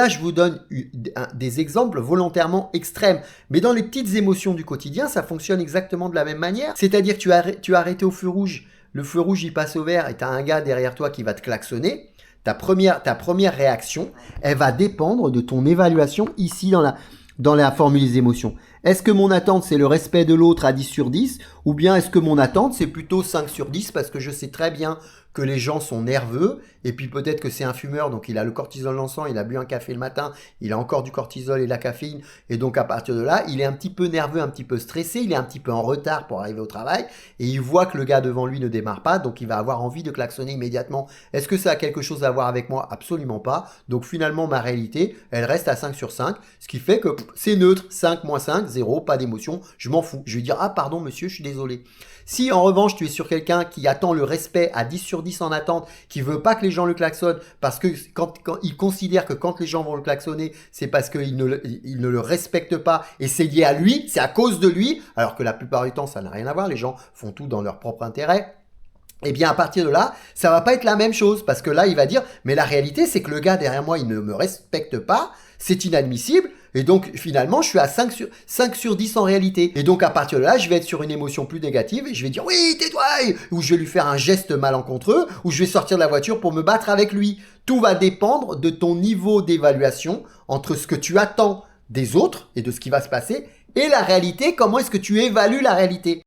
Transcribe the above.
Là, je vous donne des exemples volontairement extrêmes. Mais dans les petites émotions du quotidien, ça fonctionne exactement de la même manière. C'est-à-dire que tu as arrêté au feu rouge, le feu rouge il passe au vert et tu as un gars derrière toi qui va te klaxonner. Ta première réaction, elle va dépendre de ton évaluation ici dans la formule des émotions. Est-ce que mon attente, c'est le respect de l'autre à 10 sur 10 ou bien est-ce que mon attente, c'est plutôt 5 sur 10 parce que je sais très bien que les gens sont nerveux et puis peut-être que c'est un fumeur, donc il a le cortisol dans le sang, il a bu un café le matin, il a encore du cortisol et de la caféine et donc à partir de là, il est un petit peu nerveux, un petit peu stressé, il est un petit peu en retard pour arriver au travail et il voit que le gars devant lui ne démarre pas, donc il va avoir envie de klaxonner immédiatement. Est-ce que ça a quelque chose à voir avec moi? Absolument pas. Donc finalement, ma réalité, elle reste à 5 sur 5, ce qui fait que c'est neutre, 5 moins 5, 0, pas d'émotion, je m'en fous. Je vais dire, ah pardon monsieur, je suis désolé. Si en revanche tu es sur quelqu'un qui attend le respect à 10 sur 10 en attente, qui veut pas que les gens le klaxonnent parce que quand il considère que quand les gens vont le klaxonner, c'est parce qu'il ne le respecte pas et c'est lié à lui, c'est à cause de lui, alors que la plupart du temps ça n'a rien à voir, les gens font tout dans leur propre intérêt. Eh bien, à partir de là, ça va pas être la même chose parce que là, il va dire, mais la réalité, c'est que le gars derrière moi, il ne me respecte pas, c'est inadmissible. Et donc, finalement, je suis à 5 sur 10 en réalité. Et donc, à partir de là, je vais être sur une émotion plus négative et je vais dire, oui, tais-toi, ou je vais lui faire un geste malencontreux, ou je vais sortir de la voiture pour me battre avec lui. Tout va dépendre de ton niveau d'évaluation entre ce que tu attends des autres et de ce qui va se passer et la réalité, comment est-ce que tu évalues la réalité.